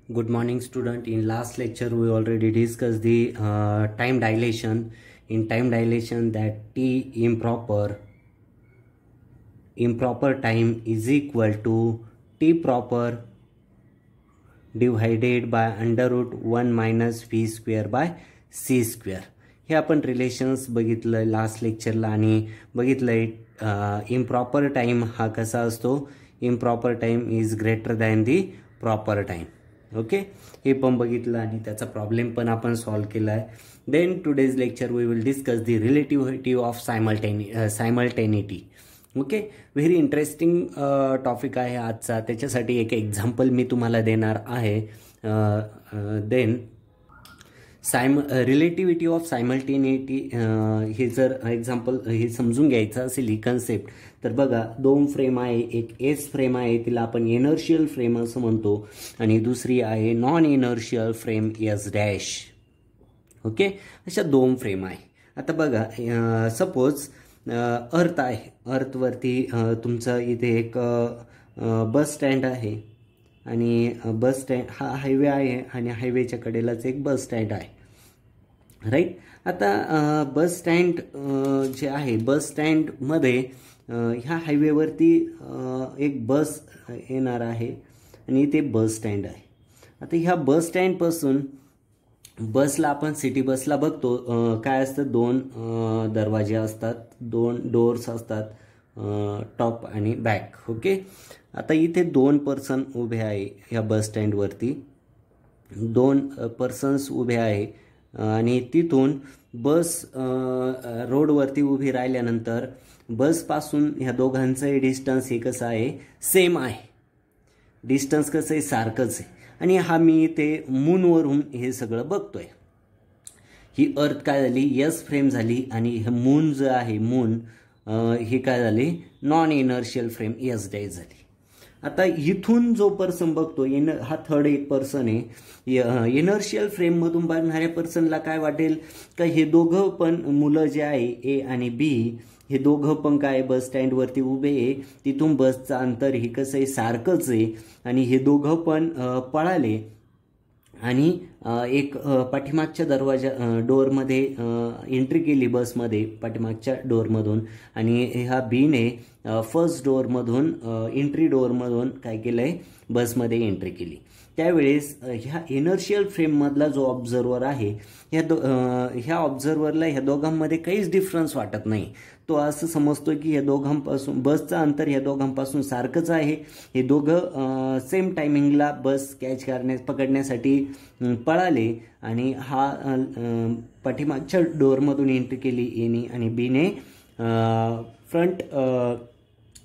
Good morning, student. In last lecture, we already discussed the time dilation. In time dilation, that T improper time is equal to T proper divided by under root 1 minus v square by c square. हे आपण relations बघितलं last लेक्चरला आणि बघितलंय improper time हा कसा असतो. Improper time is greater than the proper time. Okay, हे पण बघितलं आणि त्याचा प्रॉब्लेम पण आपण सॉल्व्ह केला आहे. Then today's lecture we will discuss the relativity of simultaneity. Okay, very interesting topic आहे आजचा. त्याच्यासाठी एक एक्झाम्पल मी तुम्हाला देणार आहे. देन रिलेटिव्हिटी ऑफ सायमल्टेनिटी हे जर एक्झाम्पल हे समजून घ्यायचं असेल ही कन्सेप्ट, तर बघा दोन फ्रेम आहे. एक एस फ्रेम आहे, तिला आपण इनर्शियल फ्रेम असं म्हणतो, आणि दुसरी आहे non inertial frame S dash. Okay, अशा दोन फ्रेम आहे. आता बघा सपोज अर्थ आहे. अर्थवरती तुमचं इथे एक बस स्टँड आहे आणि बस स्टँड हा हायवे आहे आणि हायवेच्या कडेलाच एक बस स्टँड आहे. राईट. आता बस स्टँड जे आहे, बस स्टँडमध्ये ह्या हायवेवरती एक बस येणार आहे आणि ते बस स्टँड आहे. आता ह्या बस स्टँडपासून बसला आपण सिटी बसला बघतो, काय असतं, दोन दरवाजे असतात, दोन डोर्स असतात, टॉप आणि बॅक. ओके, आता इथे दोन पर्सन उभे आहे. ह्या बस स्टँडवरती दोन पर्सन्स उभे आहे आणि तिथून बस रोडवरती उभी राहिल्यानंतर बसपासून ह्या दोघांचं डिस्टन्स हे कसं आहे, सेम आहे. डिस्टन्स कसं आहे, सारखंच आहे. आणि हा मी ते मूनवरून हे सगळं बघतोय. ही अर्थ काय झाली, यस फ्रेम झाली, आणि हे मून जे आहे, मून हे काय झाले, non inertial frame S dash झाली. आता इथून जो पर्सन बघतो, हा थर्ड एक पर्सन आहे. इनर्शियल फ्रेममधून बघणाऱ्या पर्सनला काय वाटेल का हे दोघं पण मुलं जे आहे ए आणि बी, हे दोघं पण काय बस स्टँडवरती उभे आहे. तिथून बसचं अंतर हे कसं आहे, सारखंच आहे, आणि हे दोघं पण पळाले आणि एक पाठीमागच्या दरवाजा डोअरमध्ये एंट्री केली बसमध्ये, पाठीमागच्या डोअरमधून, आणि ह्या बीने फर्स्ट डोअरमधून एंट्री डोअरमधून काय केलं आहे, बसमध्ये एंट्री केली. त्यावेळेस ह्या इनर्शियल फ्रेममधला जो ऑब्झर्वर आहे, ह्या ऑब्झर्वरला ह्या दोघांमध्ये काहीच डिफरन्स वाटत नाही. तो असं समजतो की ह्या दोघांपासून बसचं अंतर ह्या दोघांपासून सारखंच आहे. हे दोघं सेम टायमिंगला बस पकडण्यासाठी पळाले आणि हा पाठीमागच्या डोअरमधून एंट्री केली एने, आणि बीने फ्रंट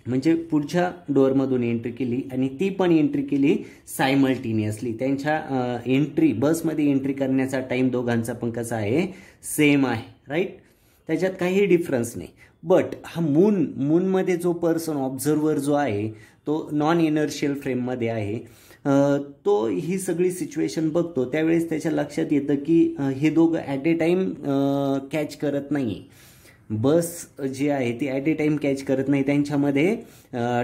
म्हणजे पुढच्या डोअरमधून एंट्री केली, आणि ती पण एंट्री केली सायमल्टेनियसली. त्यांच्या एंट्री बसमध्ये एंट्री करण्याचा टाइम दोघांचा पण कसा आहे, सेम आहे. राईट, त्याच्यात काही डिफरन्स नाही. बट हा मूनमध्ये जो पर्सन ऑब्झर्वर जो आहे तो नॉन इनर्शियल फ्रेममध्ये आहे. तो ही सगळी सिच्युएशन बघतो. त्यावेळेस त्याच्या लक्षात येतं की हे दोघं ॲट ए टाइम कॅच करत नाही. बस जी आहे ती ॲट ए टाइम कॅच करत नाही. त्यांच्यामध्ये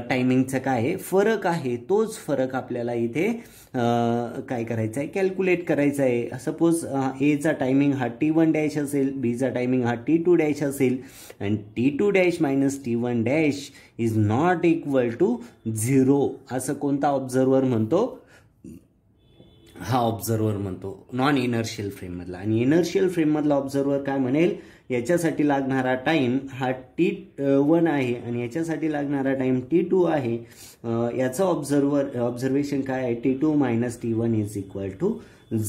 टायमिंगचा काय आहे, फरक आहे. तोच फरक आपल्याला इथे काय करायचा आहे, कॅल्क्युलेट करायचा आहे. सपोज एचा टायमिंग हा T1 डॅश असेल, बीचा टायमिंग हा T2 डॅश असेल, आणि T2 dash minus T1 dash is not equal to 0 असं कोणता ऑब्झर्वर म्हणतो, हा ऑब्झर्वर म्हणतो नॉन इनर्शियल फ्रेममधला. आणि इनर्शियल फ्रेममधला ऑब्झर्वर काय म्हणेल, याच्यासाठी लागणारा टाइम हा T1 आहे आणि याच्यासाठी लागणारा टाइम T2 आहे. याचा ऑब्झर्वेशन काय आहे, T2 minus T1 is equal to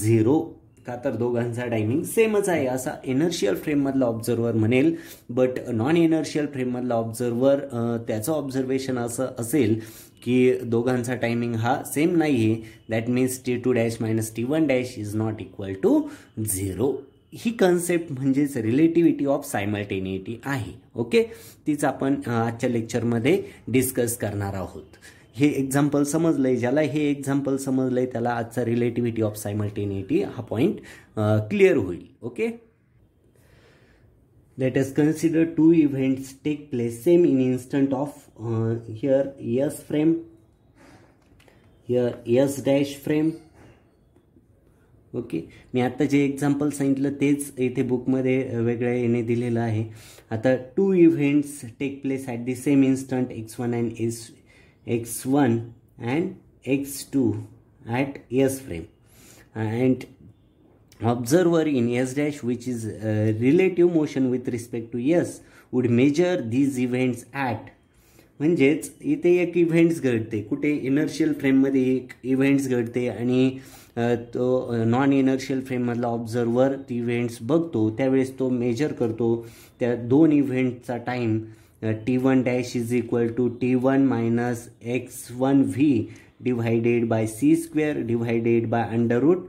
0. का तर दोघांचा टायमिंग सेमच आहे असा इनर्शियल फ्रेममधला ऑब्झर्वर म्हणेल. बट नॉन इनर्शियल फ्रेममधला ऑब्झर्वर त्याचं ऑब्झर्वेशन असं असेल की दोघांचा टायमिंग हा सेम नाही आहे. That means T2 dash minus T1 dash is not equal to 0. ही कन्सेप्ट म्हणजेच रिलेटिव्हिटी ऑफ सायमल्टेनिटी आहे. ओके, तीच आपण आजच्या लेक्चरमध्ये डिस्कस करणार आहोत. हे एक्झाम्पल समजलंय, ज्याला हे एक्झाम्पल समजलंय त्याला आजचा रिलेटिव्हिटी ऑफ सायमल्टेनिटी हा पॉइंट क्लिअर होईल. Okay, let us consider two events take place same in instant of here S frame, here S dash frame, okay, मी आता जे एक्झाम्पल सांगितलं तेच इथे बुकमध्ये वेगळ्या याने दिलेलं आहे. आता 2 events take place at the same instant x1 and x2 at S frame, and observer in S dash which is relative motion with respect to S would measure these events at. म्हणजेच इथे एक events घडते, कुठे inertial फ्रेममध्ये एक events घडते आणि तो नॉन इनर्शियल फ्रेममधला ऑब्झर्वर ती इव्हेंट्स बघतो, त्यावेळेस तो मेजर करतो त्या दोन इव्हेंटचा time. T1 dash is equal to T1 minus x1v divided by c square divided by under root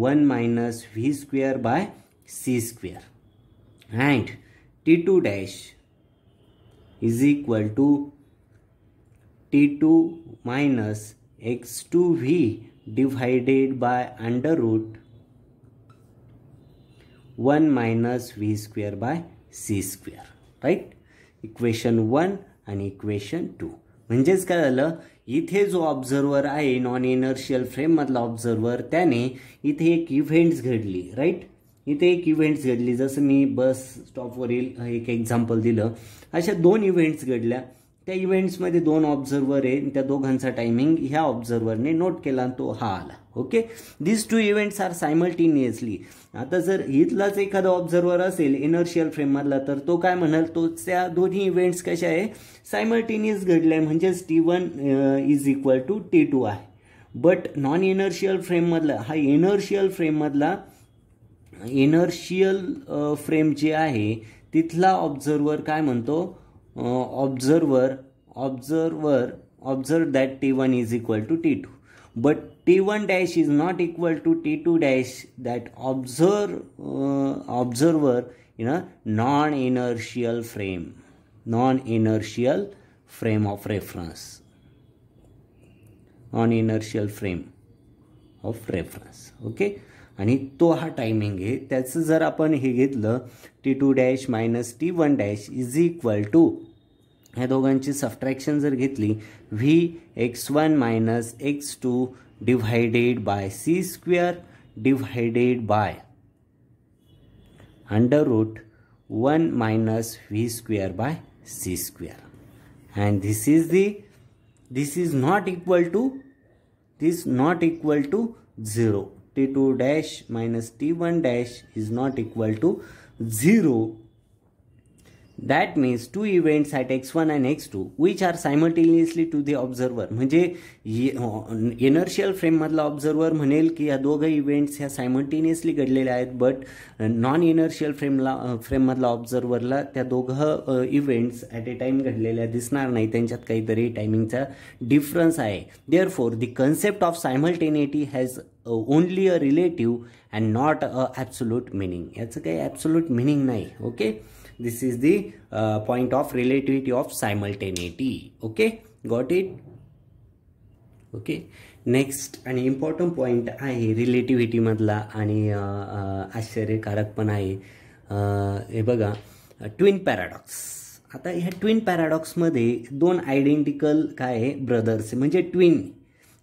1 minus v square by c square, and T2 dash is equal to T2 minus x2v divided by under root 1 minus v square by c square, right? Equation 1 आणि equation 2. म्हणजेच काय झालं, इथे जो observer आहे non inertial फ्रेममधला observer, त्याने इथे एक इव्हेंट्स घडली, राईट? इथे एक इव्हेंट्स घडली, जसं मी बस स्टॉपवरील एक एक्झाम्पल दिलं. अशा 2 इव्हेंट्स घडल्या, त्या इव्हेंट्समध्ये 2 ऑब्झर्वर आहे, त्या दोघांचा टायमिंग ह्या ऑब्झर्वरने नोट केला आणि तो हा आला. ओके, दिस 2 इव्हेंट्स आर सायमल्टेनियसली. आता जर इथलाच एखादा ऑब्झर्वर असेल इनर्शियल फ्रेममधला, तर तो काय म्हणाल, तो त्या दोन्ही इव्हेंट्स कशा आहे, सायमल्टेनियस घडल्या, म्हणजेच T1 is equal to T2 आहे. बट नॉन इनर्शियल फ्रेममधला, हा इनर्शियल फ्रेम जे आहे तिथला ऑब्झर्वर काय म्हणतो, observe that T1 is equal to T2, but T1 dash is not equal to T2 dash, that observer in a non-inertial frame of reference, okay. आणि तो हा timing आहे, त्याचं जर आपण हे घेतलं T2 dash minus T1 dash is equal to, ह्या दोघांची सबट्रॅक्शन जर घेतली, Vx1 minus x2 divided by c square divided by under root 1 minus v square by c square, and this is not equal to 0. T2 dash minus T1 dash is not equal to 0. That means 2 events at x1 and x2 which are simultaneously to the observer. म्हणजे inertial फ्रेममधला observer म्हणेल की या दोघं events ह्या simultaneously घडलेल्या आहेत, but non inertial फ्रेममधला ऑब्झर्वरला त्या दोघं इव्हेंट्स ॲट ए टाइम घडलेल्या दिसणार नाही, त्यांच्यात काहीतरी टायमिंगचा डिफरन्स आहे. Therefore the concept of simultaneity has only a relative and not a absolute meaning. याचं काही ॲब्सोल्यूट मिनिंग नाही. Okay, this is the point of relativity of simultaneity. Okay, got it? Okay, next आणि important point आहे relativity मधला आणि आश्चर्यकारक पण आहे. हे बघा, ट्विन पॅराडॉक्स. आता ह्या ट्विन पॅराडॉक्समध्ये 2 आयडेंटिकल काय आहे, ब्रदर्स, म्हणजे ट्विन,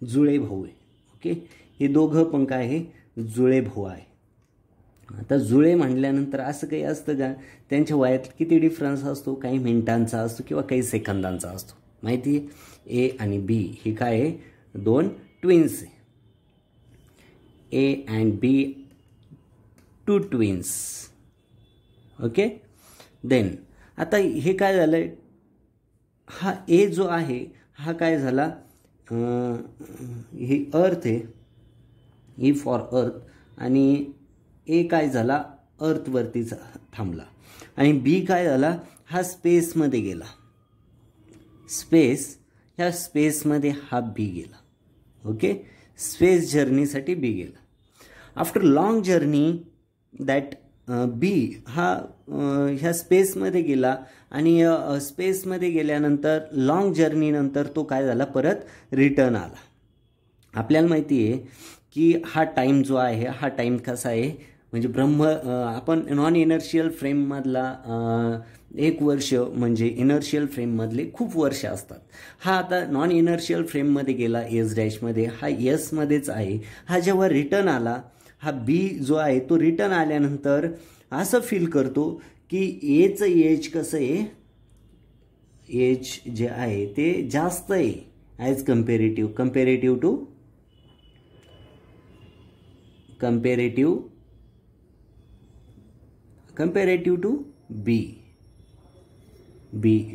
जुळे भाऊ आहे. ओके, हे दोघं पण काय आहे, जुळे भाऊ आहे. आता जुळे म्हटल्यानंतर असं काही असतं का, त्यांच्या वयात किती डिफरन्स असतो, काही मिनिटांचा असतो किंवा काही सेकंदांचा असतो, माहिती आहे. ए आणि बी हे काय आहे, 2 ट्विन्स आहे. A and B 2 twins. Okay, then आता हे काय झालंय, हा ए जो आहे हा काय झाला, ही अर्थ आहे, ई फॉर अर्थ, आणि ए काय झाला, अर्थवरती थांबला, आणि बी काय झाला, हा स्पेसमध्ये गेला. ह्या स्पेसमध्ये हा बी गेला. ओके, स्पेस जर्नीसाठी बी गेला. आफ्टर लॉंग जर्नी दॅट बी हा ह्या स्पेसमध्ये गेला, आणि स्पेसमध्ये गेल्यानंतर लॉंग जर्नीनंतर तो काय झाला, परत रिटर्न आला. आपल्याला माहिती आहे की हा टाईम जो आहे, हा टाईम कसा आहे, म्हणजे आपण नॉन इनर्शियल फ्रेममधला 1 वर्ष म्हणजे इनर्शियल फ्रेममधले खूप वर्ष असतात. हा आता नॉन इनर्शियल फ्रेममध्ये गेला एस डॅशमध्ये, हा एसमध्येच आहे. हा जेव्हा रिटर्न आला, हा बी जो आहे तो रिटर्न आल्यानंतर असं फील करतो की एचं एज कसं आहे, एज जे आहे ते जास्त आहे ॲज कंपेरेटिव्ह टू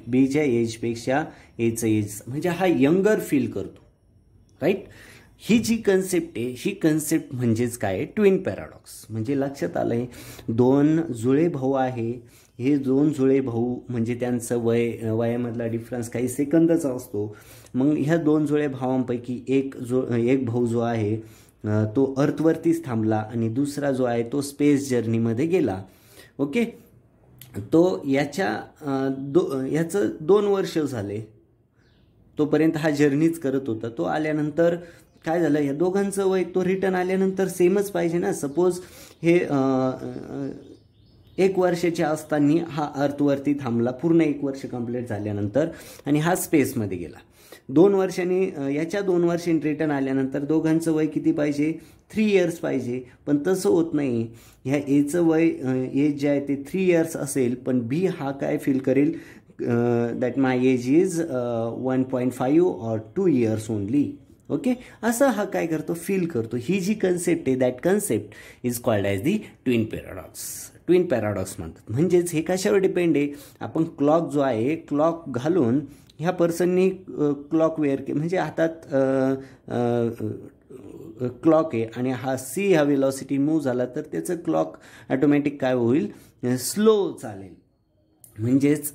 बीच्या एजपेक्षा एचं एज म्हणजे हा यंगर फील करतो, राईट. ही जी कन्सेप्ट आहे, ही कन्सेप्ट म्हणजेच काय, ट्विन पॅराडॉक्स. म्हणजे लक्षात आलंय, दोन जुळे भाऊ आहे, हे दोन जुळे भाऊ म्हणजे त्यांचं वयामधला डिफरन्स काही सेकंदचा असतो. मग ह्या दोन जुळे भावांपैकी एक भाऊ जो आहे तो अर्थवरतीच थांबला आणि दुसरा जो आहे तो स्पेस जर्नीमध्ये गेला. ओके, तो याचं 2 वर्ष झाले, तोपर्यंत हा जर्नीच करत होता. तो आल्यानंतर काय झालं, या दोघांचं वय तो रिटर्न आल्यानंतर सेमच पाहिजे ना. सपोज हे 1 वर्षाचे असताना हा अर्थवरती थांबला, पूर्ण 1 वर्ष कंप्लीट झाल्यानंतर, आणि हा स्पेसमध्ये गेला. 2 वर्षांनी याच्या 2 वर्षांनी रिटर्न आल्यानंतर दोघांचं वय किती पाहिजे, 3 इयर्स पाहिजे. पण तसं होत नाही. ह्या एचं वय एज जे आहे ते 3 इयर्स असेल, पण बी हा काय फील करेल, that my age is 1.5 or 2 years only. Okay, असं हा काय करतो, फील करतो. ही जी कन्सेप्ट आहे, that concept is called as the twin paradox म्हणतात. म्हणजेच हे कशावर डिपेंड आहे, आपण क्लॉक जो आहे, क्लॉक घालून ह्या पर्सननी क्लॉक वेअर के, म्हणजे हातात क्लॉक आहे आणि हा सी हा वेलॉसिटी मूव्ह झाला तर त्याचं क्लॉक ऑटोमॅटिक काय होईल, स्लो चालेल. म्हणजेच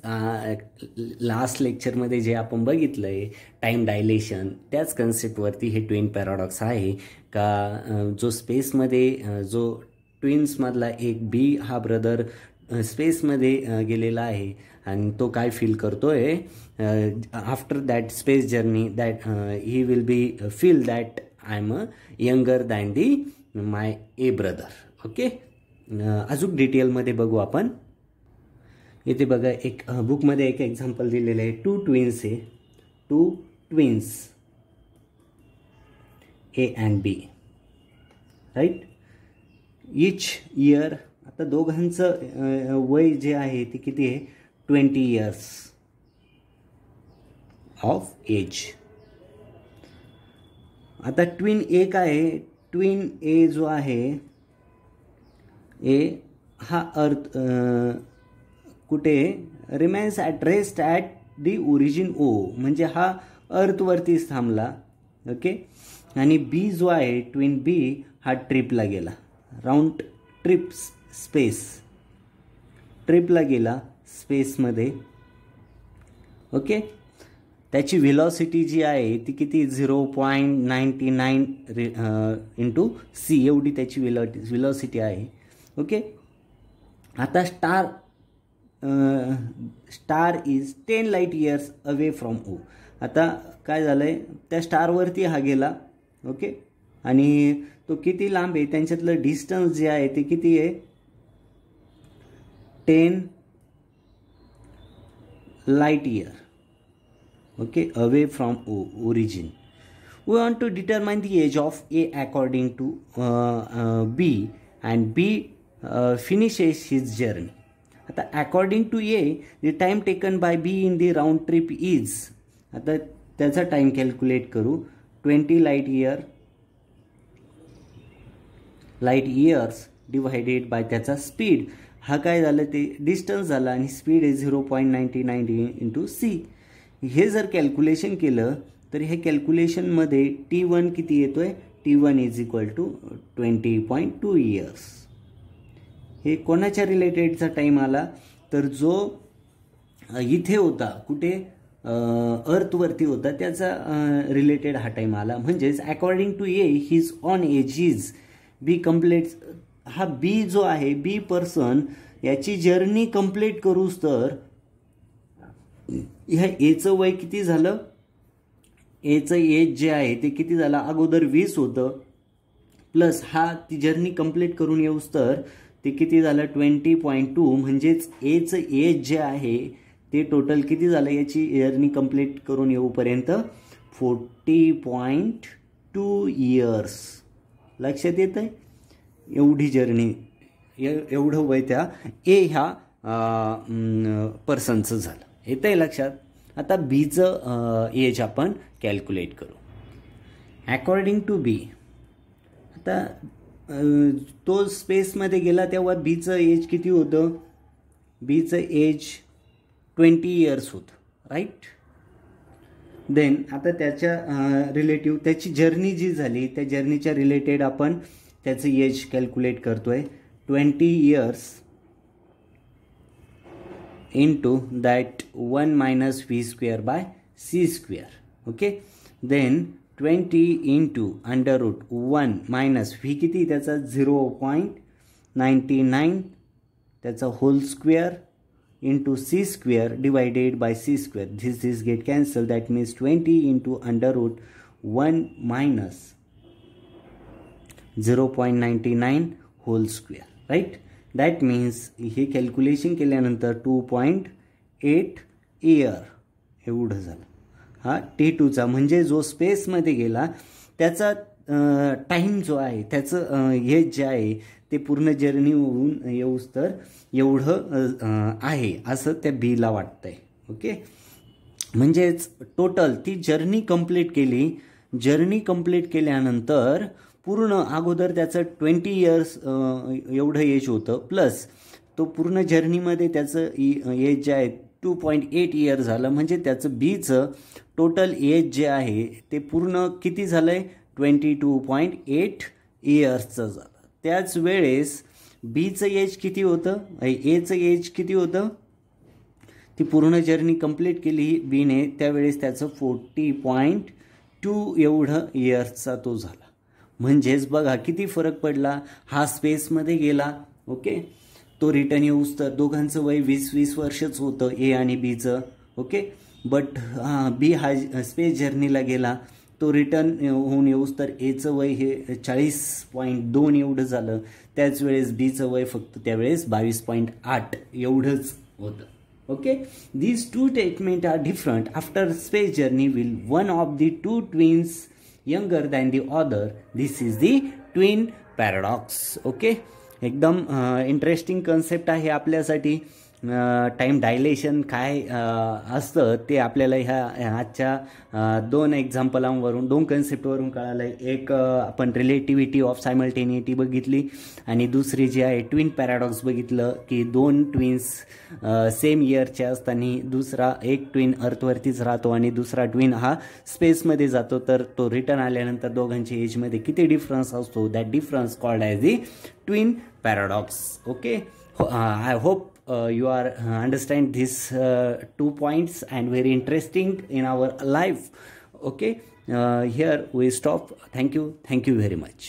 लास्ट लेक्चरमध्ये जे आपण बघितलं आहे टाईम डायलेशन, त्याच कन्सेप्टवरती हे ट्विन पॅराडॉक्स आहे का, जो स्पेसमध्ये जो ट्विन्समधला एक बी हा ब्रदर स्पेसमध्ये गेलेला आहे आणि तो काय फील करतोय, after that space journey that he will be feel that I am a younger than the my A brother. Okay, अजून डिटेलमध्ये बघू आपण. इथे बघा, एक बुकमध्ये एक एक्झाम्पल दिलेलं आहे. 2 ट्विन्स आहे, 2 twins A and B, right. Each year, आता दोघांचं वय जे आहे ते किती आहे, 20 इयर्स ऑफ एज. आता ट्विन ए काय आहे, ट्विन ए जो आहे, ए हा अर्थ कुठे remains at rest at the origin O, म्हणजे हा अर्थवरतीच थांबला. ओके, आणि बी जो आहे, ट्विन बी हा ट्रिपला गेला, राऊंड ट्रिप ट्रिपला गेला स्पेसमध्ये. ओके, त्याची व्हेलॉसिटी जी आहे ती किती, 0.99 इंटू सी एवढी त्याची व्हेलॉसिटी आहे. ओके, आता star is 10 light years away from O. आता काय झालं आहे, त्या स्टारवरती हा गेला. ओके, आणि तो किती लांब आहे, त्यांच्यातलं डिस्टन्स जे आहे ते किती आहे, 10 light year. Okay, away from origin. We want to determine the age of A according to B and B finishes his journey. आता according to A the time taken by B in the round trip is, आता त्याचा time calculate करू, 20 light years divided by त्याचा speed. हा काय झालं, ते distance झाला आणि स्पीड आहे 0.99 इंटू सी. हे जर कॅल्क्युलेशन केलं तर हे कॅल्क्युलेशनमध्ये T1 किती येतोय, T1 is equal to 20.2 years. हे कोणाच्या रिलेटेडचा टाईम आला, तर जो इथे होता, कुठे अर्थवरती होता, त्याचा रिलेटेड हा टाईम आला. म्हणजेच according to A his own age is B complete. हा बी जो आहे, बी पर्सन याची जर्नी कंप्लीट करूस तर ह्या एचं वय किती झालं, एचं एज जे आहे ते किती झालं, अगोदर 20 होतं, प्लस हा ती जर्नी कंप्लीट करून येऊस तर ते किती झालं, 20.2. म्हणजेच एचं एज जे आहे ते टोटल किती झालं, याची जर्नी कंप्लीट करून येऊपर्यंत 40.2 इयर्स. लक्षात येत आहे. एवढी जर्नी एवढं वय त्या ए ह्या पर्सनचं झालं. येतं आहे लक्षात. आता बीचं एज आपण कॅल्क्युलेट करू. अकॉर्डिंग टू बी, आता तो स्पेसमध्ये गेला तेव्हा बीचं एज किती होतं? बीचं एज 20 इयर्स होतं, राईट. देन आता त्याच्या रिलेटिव्ह त्याची जर्नी जी झाली त्या जर्नीच्या रिलेटेड आपण त्याचं एज कॅल्क्युलेट करतोय. 20 years into that 1 minus v square by c square. Okay, then 20 into under root 1 minus v किती त्याचा 0.99 त्याचा whole square into c square divided by c square. This get cancelled. That means 20 into under root 1 minus 0.99 whole square, right? That means हे calculation केल्यानंतर 2.8 year एवढं झालं. हा T2चा म्हणजे जो स्पेसमध्ये गेला त्याचा टाईम जो आहे त्याचं हे जे आहे ते पूर्ण जर्नी होऊन येऊस तर एवढं आहे असं त्या बीला वाटतंय. ओके, म्हणजेच टोटल ती जर्नी कंप्लीट केली. जर्नी कंप्लीट केल्यानंतर पूर्ण अगोदर त्याचं 20 इयर्स एवढं एज होतं, प्लस तो पूर्ण जर्नीमध्ये त्याचं एज जे आहे 2.8 इयर झालं. म्हणजे त्याचं बीचं टोटल एज जे आहे ते पूर्ण किती झालं आहे? 22.8 इयर्सचं झालं. त्याच वेळेस बीचं एज किती होतं? एचं एज किती होतं? ती पूर्ण जर्नी कंप्लीट केली बीने त्यावेळेस त्याचं 40.2 एवढं इयर्सचा तो झाला. म्हणजेच बघा किती फरक पडला. हा स्पेसमध्ये गेला, ओके, तो रिटर्न येऊस तर दोघांचं वय 20-20 वर्षच होतं ए आणि बीचं. ओके, बट बी हा स्पेस जर्नीला गेला, तो रिटर्न होऊन येऊस तर एचं वय हे 40.2 एवढं झालं. त्याच वेळेस बीचं वय फक्त त्यावेळेस 22.8 एवढंच होतं. Okay, these two statements are different after space journey. Will one of the two twins younger than the other? This is the twin paradox. Okay, एकदम इंटरेस्टिंग कन्सेप्ट आहे आपल्यासाठी. टाईम डायलेशन काय असतं ते आपल्याला ह्या आजच्या 2 एक्झाम्पलांवरून 2 कन्सेप्टवरून कळालं आहे. एक आपण रिलेटिव्हिटी ऑफ सायमल्टेनिटी बघितली आणि दुसरी जी आहे ट्विन पॅराडॉक्स बघितलं की 2 ट्विन्स सेम इयरचे असताना दुसरा एक ट्विन अर्थवरतीच राहतो आणि दुसरा ट्विन हा स्पेसमध्ये जातो. तर तो रिटर्न आल्यानंतर दोघांच्या एजमध्ये किती डिफरन्स असतो, that difference called as the twin paradox. Okay, I hope you are understand these 2 points and very interesting in our life. Okay, here we stop. Thank you very much.